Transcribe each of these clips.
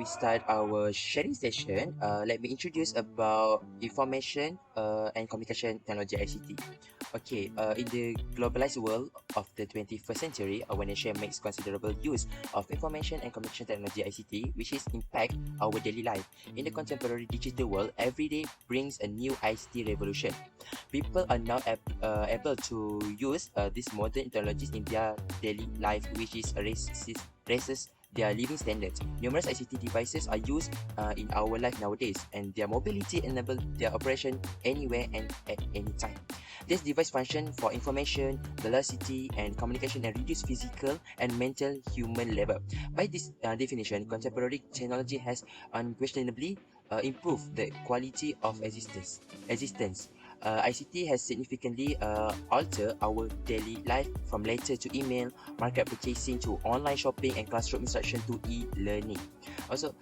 we start our sharing session, let me introduce about information and communication technology ICT. Okay, in the globalized world of the 21st century, our nation makes considerable use of information and communication technology ICT, which is impact our daily life. In the contemporary digital world, every day brings a new ICT revolution. People are now able to use these modern technologies in their daily life, which is raises their living standards. Numerous ICT devices are used in our life nowadays, and their mobility enables their operation anywhere and at any time. This device function for information, velocity, and communication and reduce physical and mental human labor. By this definition, contemporary technology has unquestionably improved the quality of existence. ICT has significantly altered our daily life, from letter to email, market purchasing to online shopping, and classroom instruction to e-learning. Also,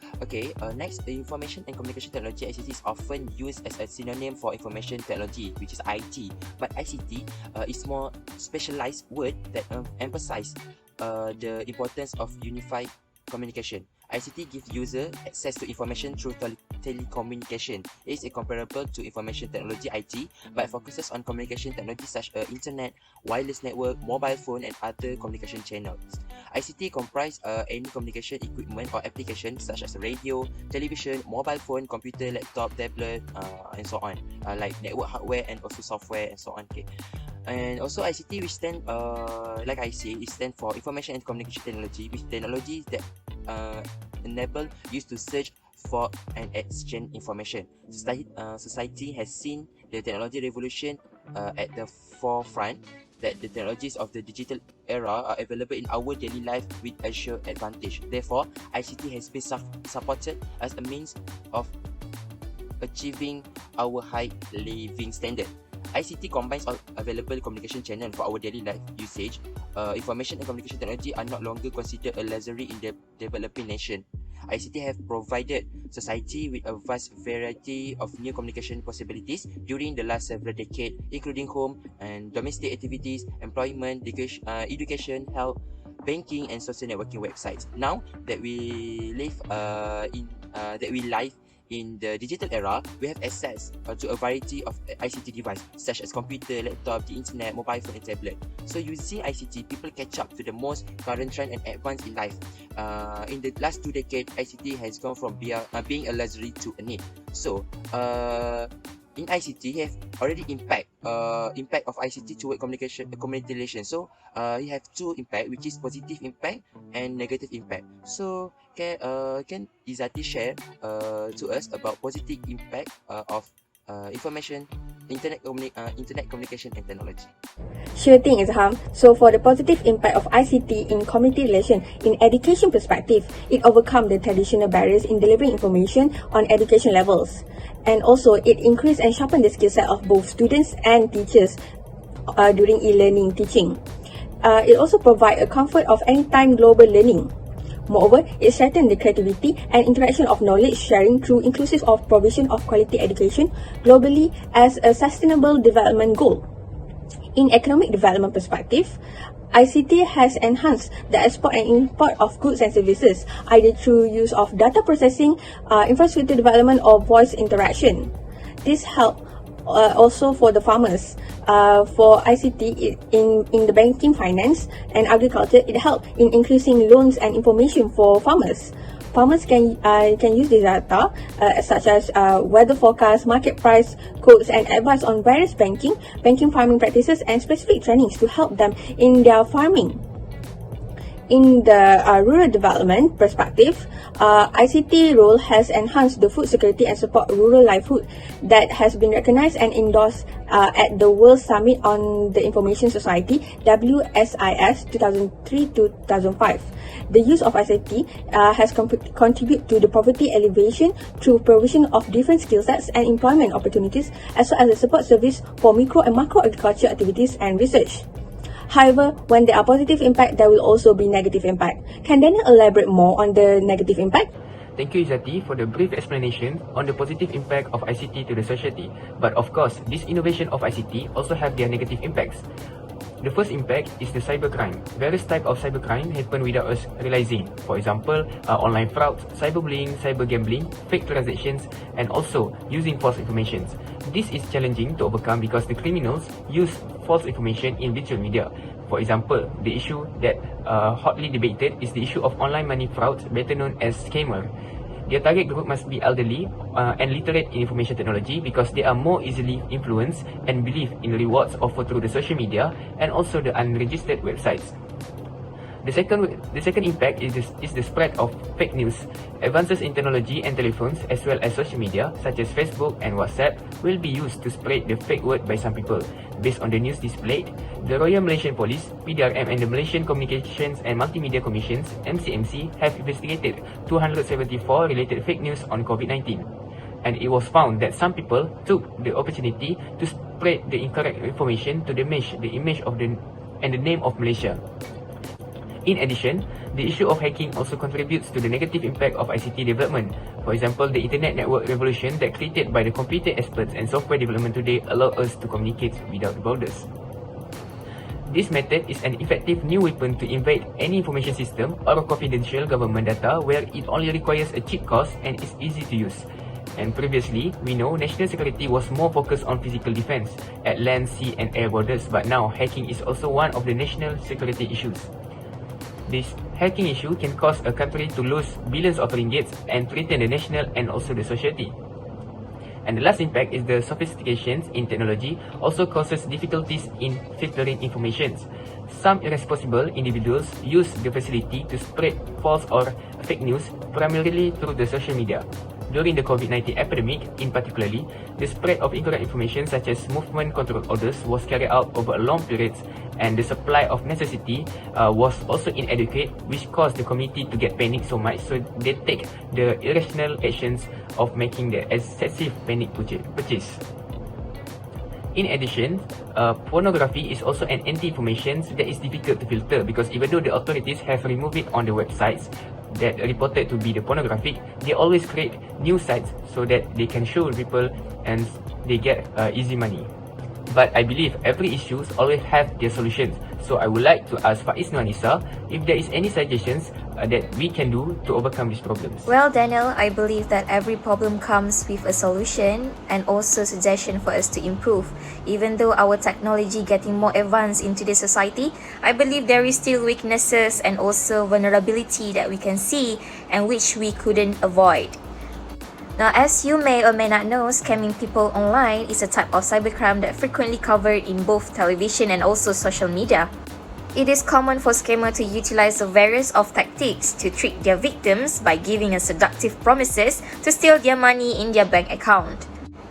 next, information and communication technology ICT is often used as a synonym for information technology, which is IT. But ICT is more specialized word that emphasize the importance of unified communication. ICT gives user access to information through telecommunication. It is comparable to information technology IT, but focuses on communication technology such as internet, wireless network, mobile phone, and other communication channels. ICT comprise any communication equipment or application such as radio, television, mobile phone, computer, laptop, tablet, and so on, like network hardware and also software and so on. Okay. And also ICT, which stand like I say, it stands for information and communication technology, with technologies that enable use to search for and exchange information. Society has seen the technology revolution at the forefront, that the technologies of the digital era are available in our daily life with assured advantage. Therefore, ICT has been supported as a means of achieving our high living standard. ICT combines all available communication channels for our daily life usage. Information and communication technology are not longer considered a luxury in the developing nation. ICT have provided society with a vast variety of new communication possibilities during the last several decades, including home and domestic activities, employment, education, health, banking, and social networking websites. Now that we live in the digital era, we have access to a variety of ICT devices such as computer, laptop, the internet, mobile phone, and tablet. So using ICT, people catch up to the most current trend and advance in life. In the last 2 decades, ICT has gone from being a luxury to a need. So in ICT, have already impact of ICT toward community relations. So you have two impact, which is positive impact and negative impact. So can IZZATI share to us about positive impact of information, internet communication and technology? Sure thing, IDZHAM. So for the positive impact of ICT in community relation, in education perspective, it overcome the traditional barriers in delivering information on education levels. And also, it increase and sharpen the skill set of both students and teachers during e-learning teaching. It also provide a comfort of anytime global learning. Moreover, it strengthens the creativity and interaction of knowledge sharing through inclusive of provision of quality education globally as a sustainable development goal. In economic development perspective, ICT has enhanced the export and import of goods and services, either through use of data processing, infrastructure development, or voice interaction. This help also for the farmers. For ICT in the banking, finance, and agriculture, it helps in increasing loans and information for farmers. Farmers can use this data such as weather forecast, market price codes, and advice on various banking farming practices and specific trainings to help them in their farming. In the rural development perspective, ICT role has enhanced the food security and support rural livelihood that has been recognized and endorsed at the World Summit on the Information Society, WSIS 2003-2005. The use of ICT has contributed to the poverty alleviation through provision of different skill sets and employment opportunities, as well as the support service for micro and macro agriculture activities and research. However, when there are positive impact, there will also be negative impact. Can Daniel elaborate more on the negative impact? Thank you, IZZATI, for the brief explanation on the positive impact of ICT to the society. But of course, this innovation of ICT also have their negative impacts. The first impact is the cybercrime. Various types of cybercrime happen without us realizing. For example, online frauds, cyberbullying, cybergambling, fake transactions, and also using false information. This is challenging to overcome because the criminals use false information in virtual media. For example, the issue that hotly debated is the issue of online money frauds, better known as scammer. Their target group must be elderly and literate in information technology because they are more easily influenced and believe in rewards offered through the social media and also the unregistered websites. The second impact is the spread of fake news. Advances in technology and telephones as well as social media such as Facebook and WhatsApp will be used to spread the fake word by some people. Based on the news displayed, the Royal Malaysian Police, PDRM and the Malaysian Communications and Multimedia Commissions, MCMC, have investigated 274 related fake news on COVID-19. And it was found that some people took the opportunity to spread the incorrect information to diminish the image of the name of Malaysia. In addition, the issue of hacking also contributes to the negative impact of ICT development. For example, the internet network revolution that created by the computer experts and software development today allow us to communicate without borders. This method is an effective new weapon to invade any information system or confidential government data where it only requires a cheap cost and is easy to use. And previously, we know national security was more focused on physical defense at land, sea and air borders, but now hacking is also one of the national security issues. This hacking issue can cause a country to lose billions of ringgits and threaten the national and also the society. And the last impact is the sophistications in technology also causes difficulties in filtering information. Some irresponsible individuals use the facility to spread false or fake news primarily through the social media. During the COVID-19 epidemic, in particularly, the spread of incorrect information such as movement control orders was carried out over a long period and the supply of necessity was also inadequate, which caused the community to get panicked so much, so they take the irrational actions of making the excessive panic purchase. In addition, pornography is also an anti-information that is difficult to filter because even though the authorities have removed it on the websites that reported to be the pornographic, they always create new sites so that they can show people and they get easy money. But I believe every issues always have their solutions. So I would like to ask FAIZNUR Annisa if there is any suggestions that we can do to overcome these problems. Well, Daniel, I believe that every problem comes with a solution and also suggestion for us to improve. Even though our technology getting more advanced into the society, I believe there is still weaknesses and also vulnerability that we can see and which we couldn't avoid. Now, as you may or may not know, scamming people online is a type of cybercrime that frequently covered in both television and also social media. It is common for scammers to utilize the various of tactics to trick their victims by giving a seductive promises to steal their money in their bank account.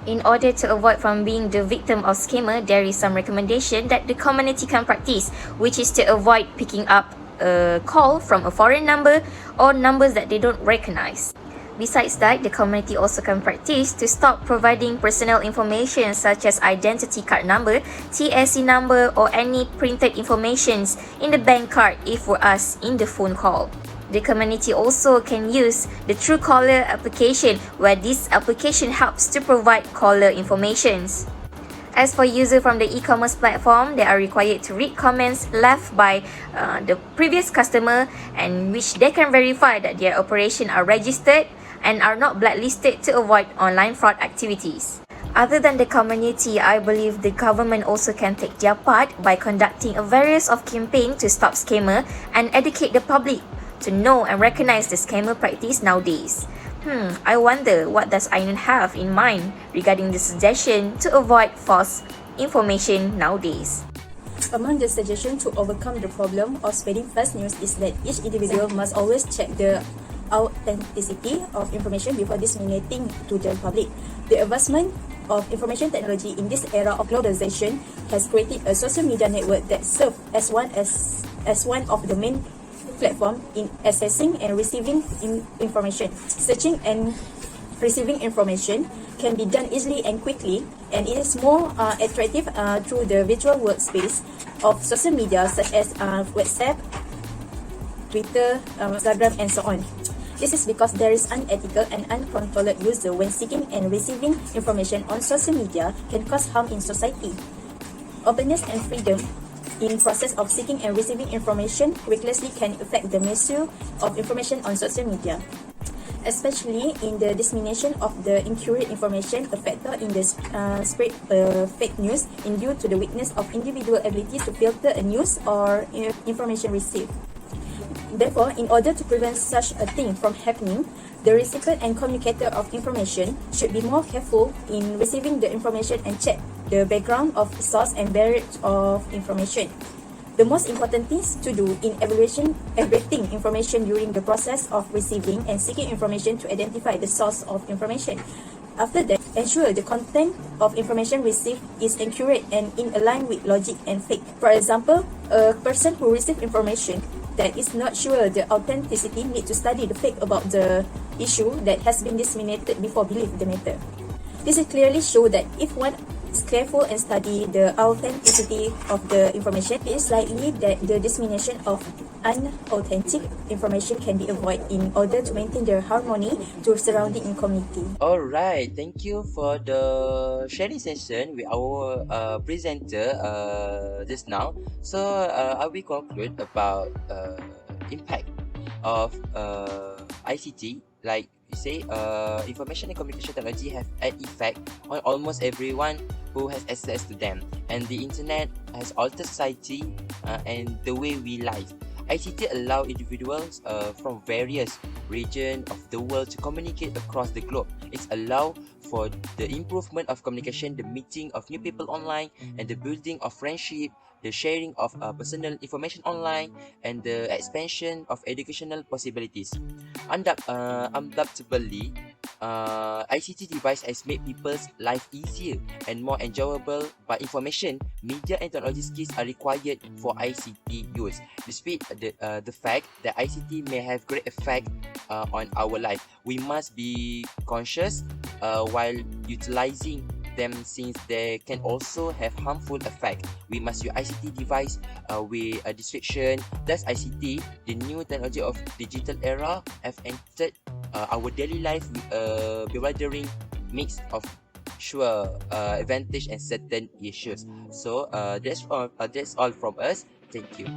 In order to avoid from being the victim of scammer, there is some recommendation that the community can practice, which is to avoid picking up a call from a foreign number or numbers that they don't recognize. Besides that, the community also can practice to stop providing personal information such as identity card number, TSC number or any printed informations in the bank card if we're asked in the phone call. The community also can use the Truecaller application where this application helps to provide caller informations. As for users from the e-commerce platform, they are required to read comments left by the previous customer and which they can verify that their operations are registered and are not blacklisted to avoid online fraud activities. Other than the community, I believe the government also can take their part by conducting a various of campaign to stop scammer and educate the public to know and recognize the scammer practice nowadays. I wonder what does AINUN have in mind regarding the suggestion to avoid false information nowadays. Among the suggestions to overcome the problem of spreading false news is that each individual must always check the authenticity of information before disseminating to the public. The advancement of information technology in this era of globalization has created a social media network that serves as one of the main platform in accessing and receiving information. Searching and receiving information can be done easily and quickly, and it is more attractive through the virtual workspace of social media such as WhatsApp, Twitter, Instagram and so on. This is because there is unethical and uncontrolled user when seeking and receiving information on social media can cause harm in society. Openness and freedom in process of seeking and receiving information recklessly can affect the misuse of information on social media, especially in the dissemination of the inaccurate information, a factor in the spread fake news in due to the weakness of individual abilities to filter a news or information received. Therefore, in order to prevent such a thing from happening, the recipient and communicator of information should be more careful in receiving the information and check the background of source and barrage of information. The most important things to do in evaluating information during the process of receiving and seeking information to identify the source of information. After that, ensure the content of information received is accurate and in line with logic and fact. For example, a person who receives information that is not sure the authenticity need to study the fact about the issue that has been disseminated before believe the matter. This is clearly show that if one is careful and study the authenticity of the information, it is likely that the dissemination of unauthentic information can be avoided in order to maintain the harmony to surrounding in community. Alright, thank you for the sharing session with our presenter just now. So I will conclude about impact of ICT. Like you say, information and communication technology have an effect on almost everyone who has access to them, and the internet has altered society and the way we live. ICT allow individuals from various regions of the world to communicate across the globe. It allow for the improvement of communication, the meeting of new people online, and the building of friendship, the sharing of personal information online, and the expansion of educational possibilities. Undoubtedly, ICT device has made people's life easier and more enjoyable, but information, media and technology skills are required for ICT use. Despite the fact that ICT may have great effect on our life, we must be conscious while utilizing them, since they can also have harmful effect. We must use ICT device with a discretion. Thus, ICT, the new technology of digital era, have entered our daily life with a bewildering mix of sure advantage and certain issues. So that's all from us. Thank you.